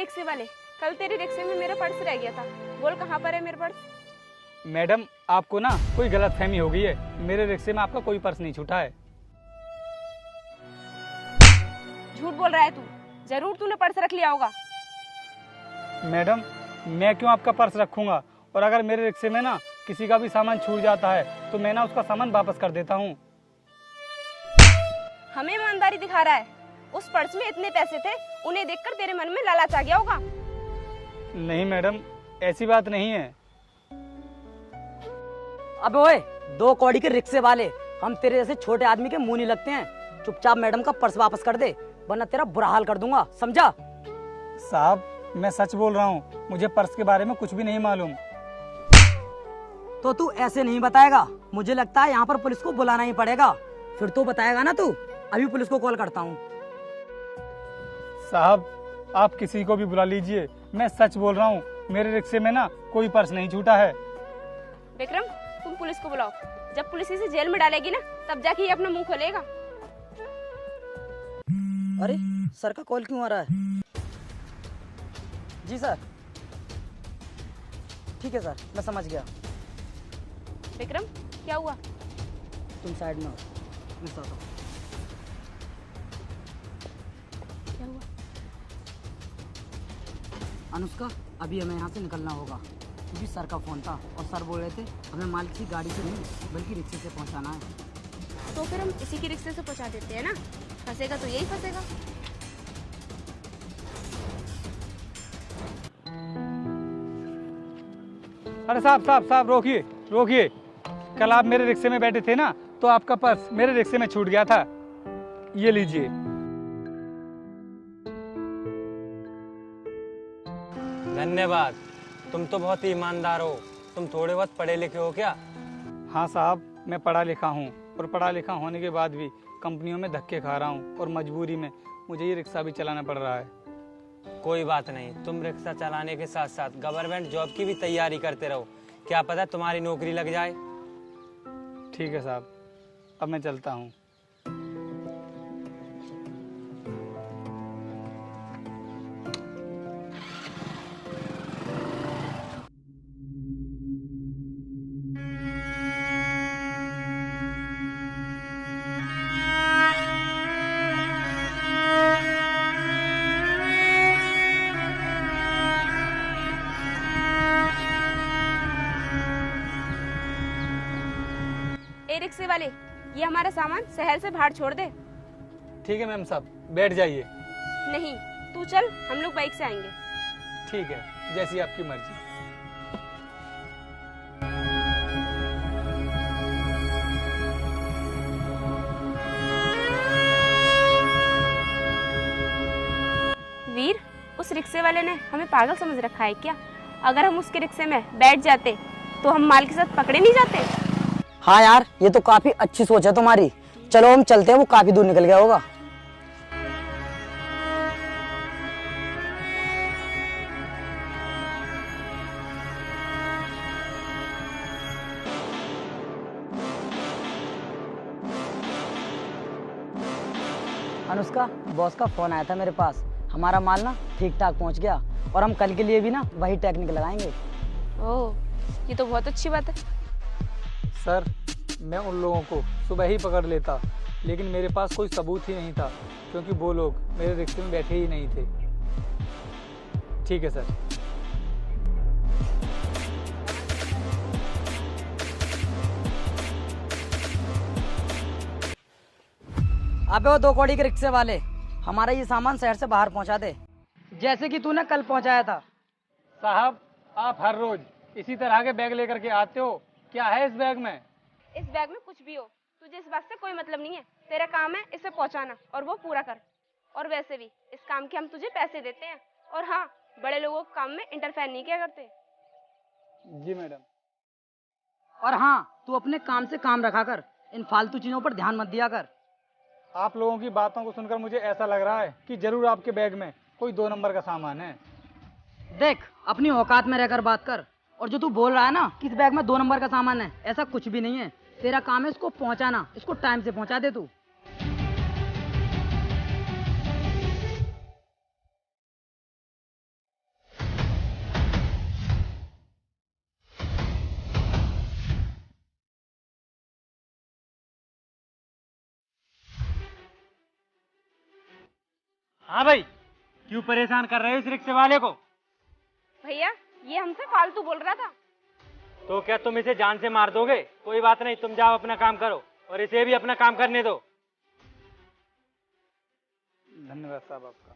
रिक्शे वाले, कल तेरे रिक्शे में मेरा पर्स रह गया था। बोल कहाँ पर है मेरा पर्स? मैडम, आपको ना कोई गलतफहमी हो गई है। मेरे रिक्शे में आपका कोई पर्स नहीं छूटा है। झूठ बोल रहा है तू। जरूर तूने पर्स रख लिया होगा। मैडम, मैं क्यों आपका पर्स रखूंगा? और अगर मेरे रिक्शे में ना किसी का भी सामान छूट जाता है तो मैं ना उसका सामान वापस कर देता हूँ। हमें ईमानदारी दिखा रहा है। उस पर्स में इतने पैसे थे, उन्हें देखकर तेरे मन में लालच आ गया होगा। नहीं मैडम, ऐसी बात नहीं है। अबे ओए, 2 कौड़ी के रिक्शे वाले, हम तेरे जैसे छोटे आदमी के मुंह नहीं लगते हैं। चुपचाप मैडम का पर्स वापस कर दे, वरना तेरा बुरा हाल कर दूंगा, समझा? साहब, मैं सच बोल रहा हूँ, मुझे पर्स के बारे में कुछ भी नहीं मालूम। तो तू ऐसे नहीं बताएगा। मुझे लगता है यहाँ पर पुलिस को बुलाना ही पड़ेगा। फिर तो बताएगा ना तू। अभी पुलिस को कॉल करता हूँ। साहब, आप किसी को भी बुला लीजिए, मैं सच बोल रहा हूँ, मेरे रिक्शे में ना कोई पर्स नहीं छूटा है। विक्रम, तुम पुलिस को बुलाओ। जब पुलिस इसे जेल में डालेगी ना, तब जाके ये अपना मुंह खोलेगा। अरे सर का कॉल क्यों आ रहा है? जी सर। ठीक है सर, मैं समझ गया। विक्रम, क्या हुआ? तुम साइड में हो, मैं सोता हूँ। क्या हुआ? अनुष्का, अभी हमें यहाँ से निकलना होगा, क्योंकि सर का फ़ोन था और सर बोल रहे थे हमें माल किसी गाड़ी से नहीं बल्कि रिक्शे से पहुँचाना है। तो फिर हम इसी के रिक्शे से पहुंचा देते हैं ना। फंसेगा तो यही फंसेगा। अरे साहब साहब साहब, रोकिए रोकिए। कल आप मेरे रिक्शे में बैठे थे ना, तो आपका पर्स मेरे रिक्शे में छूट गया था। ये लीजिए। धन्यवाद। तुम तो बहुत ही ईमानदार हो। तुम थोड़े बहुत पढ़े लिखे हो क्या? हाँ साहब, मैं पढ़ा लिखा हूँ, और पढ़ा लिखा होने के बाद भी कंपनियों में धक्के खा रहा हूँ, और मजबूरी में मुझे ये रिक्शा भी चलाना पड़ रहा है। कोई बात नहीं, तुम रिक्शा चलाने के साथ साथ गवर्नमेंट जॉब की भी तैयारी करते रहो। क्या पता तुम्हारी नौकरी लग जाए। ठीक है साहब, अब मैं चलता हूँ। ए रिक्शे वाले, ये हमारा सामान शहर से बाहर छोड़ दे। ठीक है मैम साहब, बैठ जाइए। नहीं, तू चल, हम लोग बाइक से आएंगे। ठीक है, जैसी आपकी मर्जी। वीर, उस रिक्शे वाले ने हमें पागल समझ रखा है क्या? अगर हम उसके रिक्शे में बैठ जाते तो हम माल के साथ पकड़े नहीं जाते। हाँ यार, ये तो काफी अच्छी सोच है तुम्हारी। चलो हम चलते हैं, वो काफी दूर निकल गया होगा। अनुष्का, बॉस का फोन आया था मेरे पास। हमारा माल ना ठीक ठाक पहुंच गया, और हम कल के लिए भी ना वही टेक्निक लगाएंगे। ओह, ये तो बहुत अच्छी बात है। सर, मैं उन लोगों को सुबह ही पकड़ लेता, लेकिन मेरे पास कोई सबूत ही नहीं था, क्योंकि वो लोग मेरे रिक्शे में बैठे ही नहीं थे। ठीक है सर। अबे वो 2 कौड़ी के रिक्शे वाले, हमारा ये सामान शहर से बाहर पहुंचा दे, जैसे कि तूने कल पहुंचाया था। साहब, आप हर रोज इसी तरह के बैग लेकर के आते हो। क्या है इस बैग में? इस बैग में कुछ भी हो, तुझे इस बात से कोई मतलब नहीं है। तेरा काम है इसे पहुंचाना, और वो पूरा कर। और वैसे भी इस काम के हम तुझे पैसे देते हैं। और हाँ, बड़े लोगों के काम में इंटरफेयर नहीं किया करते। जी मैडम। और हाँ, तू अपने काम से काम रखा कर, इन फालतू चीजों पर ध्यान मत दिया कर। आप लोगों की बातों को सुनकर मुझे ऐसा लग रहा है कि जरूर आपके बैग में कोई 2 नंबर का सामान है। देख, अपनी औकात में रहकर बात कर। और जो तू बोल रहा है ना कि इस बैग में 2 नंबर का सामान है, ऐसा कुछ भी नहीं है। तेरा काम है इसको पहुंचाना, इसको टाइम से पहुंचा दे तू। हाँ भाई, क्यों परेशान कर रहे हो इस रिक्शे वाले को? भैया ये हमसे फालतू बोल रहा था। तो क्या तुम इसे जान से मार दोगे? कोई बात नहीं, तुम जाओ अपना काम करो और इसे भी अपना काम करने दो। धन्यवाद साहब आपका।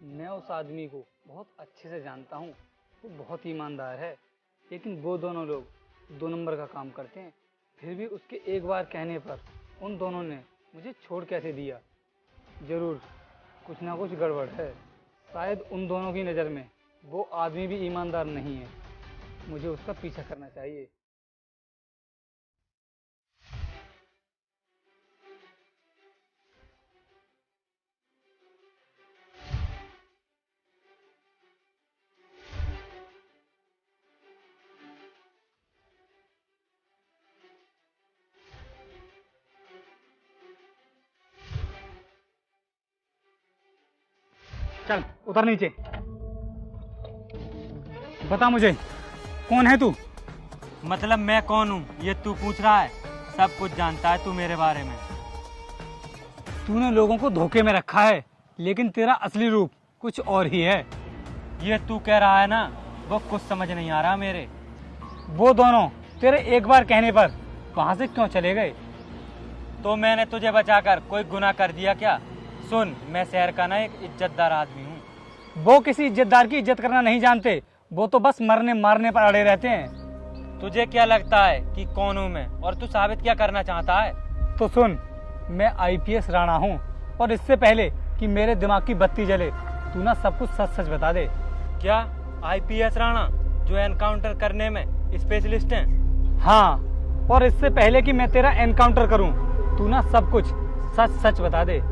मैं उस आदमी को बहुत अच्छे से जानता हूँ, वो बहुत ईमानदार है, लेकिन वो दोनों लोग 2 नंबर का काम करते हैं। फिर भी उसके एक बार कहने पर उन दोनों ने मुझे छोड़ कैसे दिया? जरूर कुछ ना कुछ गड़बड़ है। शायद उन दोनों की नज़र में वो आदमी भी ईमानदार नहीं है। मुझे उसका पीछा करना चाहिए। चल उतर नीचे। बता मुझे, कौन है तू? मतलब मैं कौन हूँ ये तू पूछ रहा है? सब कुछ जानता है तू मेरे बारे में। तूने लोगों को धोखे में रखा है, लेकिन तेरा असली रूप कुछ और ही है। ये तू कह रहा है ना, वो कुछ समझ नहीं आ रहा मेरे। वो दोनों तेरे एक बार कहने पर वहां से क्यों चले गए? तो मैंने तुझे बचाकर कोई गुनाह कर दिया क्या? सुन, मैं शहर का ना एक इज्जतदार आदमी हूँ। वो किसी इज्जतदार की इज्जत करना नहीं जानते, वो तो बस मरने मारने पर अड़े रहते हैं। तुझे क्या लगता है कि कौन हूँ मैं, और तू साबित क्या करना चाहता है? तो सुन, मैं आईपीएस राणा हूँ, और इससे पहले कि मेरे दिमाग की बत्ती जले तू ना सब कुछ सच सच बता दे। क्या आईपीएस राणा जो एनकाउंटर करने में स्पेशलिस्ट हैं? हाँ, और इससे पहले कि मैं तेरा एनकाउंटर करूँ तू ना सब कुछ सच सच बता दे।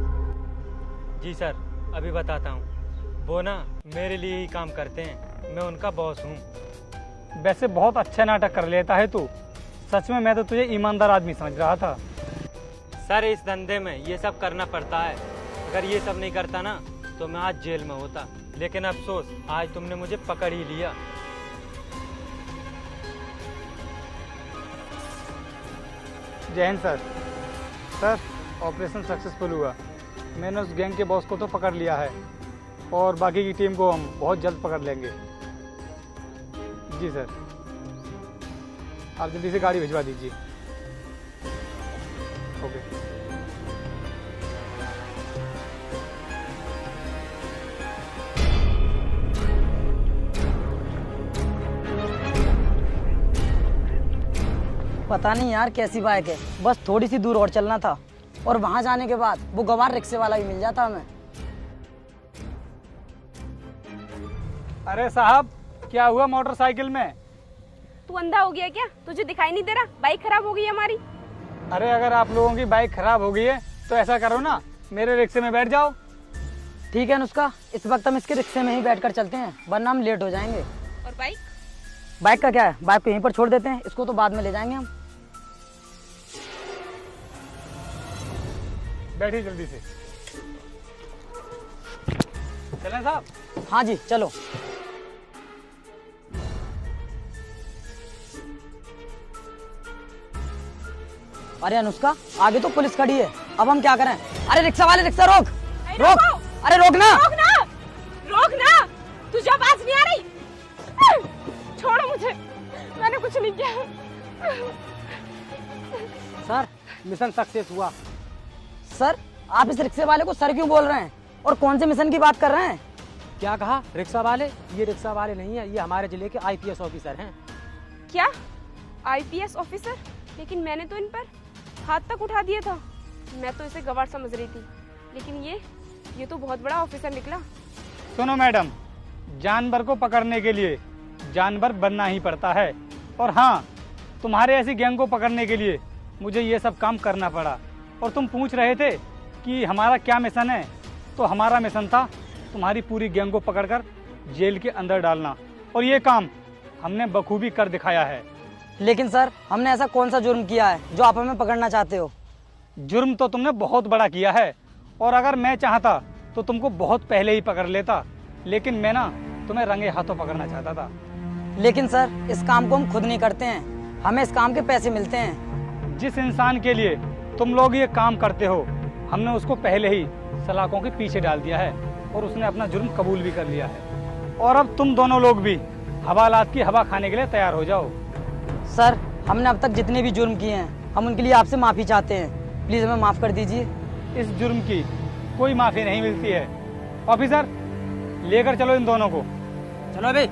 जी सर, अभी बताता हूँ। वो ना मेरे लिए ही काम करते हैं, मैं उनका बॉस हूँ। वैसे बहुत अच्छा नाटक कर लेता है तू। सच में मैं तो तुझे ईमानदार आदमी समझ रहा था। सर, इस धंधे में ये सब करना पड़ता है। अगर ये सब नहीं करता ना तो मैं आज जेल में होता, लेकिन अफसोस आज तुमने मुझे पकड़ ही लिया। जय Hind sir. Sir, operation successful हुआ। मैंने उस गैंग के बॉस को तो पकड़ लिया है, और बाकी की टीम को हम बहुत जल्द पकड़ लेंगे। जी सर, आप जल्दी से गाड़ी भिजवा दीजिए। ओके। पता नहीं यार कैसी बाइक है, बस थोड़ी सी दूर और चलना था और वहां जाने के बाद वो गंवार रिक्शे वाला भी मिल जाता हमें। अरे साहब, क्या हुआ मोटरसाइकिल में? तू अंधा हो गया क्या? तुझे दिखाई नहीं दे रहा बाइक खराब हो गई हमारी? अरे अगर आप लोगों की बाइक खराब हो गई है तो ऐसा करो ना, मेरे रिक्शे में बैठ जाओ। ठीक है अनुष्का, इस वक्त हम इसके रिक्शे में ही बैठकर चलते हैं, वरना हम लेट हो जाएंगे। और बाइक? बाइक का क्या है, बाइक को यहीं पर छोड़ देते हैं, इसको तो बाद में ले जाएंगे हम। बैठिए जल्दी से। चलें साहब? हाँ जी चलो। अरे अनुष्का, आगे तो पुलिस खड़ी है, अब हम क्या करें? अरे रिक्शा वाले, रिक्शा रोक रोक। अरे रोक ना, रोक ना, रोक ना। तुझे आवाज नहीं आ रही? छोड़ो मुझे, मैंने कुछ नहीं किया। सर मिशन सक्सेस हुआ। सर आप इस रिक्शे वाले को सर क्यों बोल रहे हैं, और कौन से मिशन की बात कर रहे हैं? क्या कहा? रिक्शा वाले? ये रिक्शा वाले नहीं है, ये हमारे जिले के आईपीएस ऑफिसर हैं। क्या आईपीएस ऑफिसर? लेकिन मैंने तो इन पर हाथ तक उठा दिया था। मैं तो इसे गवार समझ रही थी, लेकिन ये तो बहुत बड़ा ऑफिसर निकला। सुनो मैडम, जानवर को पकड़ने के लिए जानवर बनना ही पड़ता है, और हाँ, तुम्हारे ऐसी गैंग को पकड़ने के लिए मुझे ये सब काम करना पड़ा। और तुम पूछ रहे थे कि हमारा क्या मिशन है, तो हमारा मिशन था तुम्हारी पूरी गैंग को पकड़कर जेल के अंदर डालना, और ये काम हमने बखूबी कर दिखाया है। लेकिन सर, हमने ऐसा कौन सा जुर्म किया है जो आप हमें पकड़ना चाहते हो? जुर्म तो तुमने बहुत बड़ा किया है, और अगर मैं चाहता तो तुमको बहुत पहले ही पकड़ लेता, लेकिन मैं ना तुम्हें रंगे हाथों पकड़ना चाहता था। लेकिन सर इस काम को हम खुद नहीं करते हैं, हमें इस काम के पैसे मिलते हैं। जिस इंसान के लिए तुम लोग ये काम करते हो, हमने उसको पहले ही सलाखों के पीछे डाल दिया है और उसने अपना जुर्म कबूल भी कर लिया है। और अब तुम दोनों लोग भी हवालात की हवा खाने के लिए तैयार हो जाओ। सर हमने अब तक जितने भी जुर्म किए हैं हम उनके लिए आपसे माफ़ी चाहते हैं, प्लीज़ हमें माफ़ कर दीजिए। इस जुर्म की कोई माफ़ी नहीं मिलती है। ऑफिसर, लेकर चलो इन दोनों को। चलो भाई।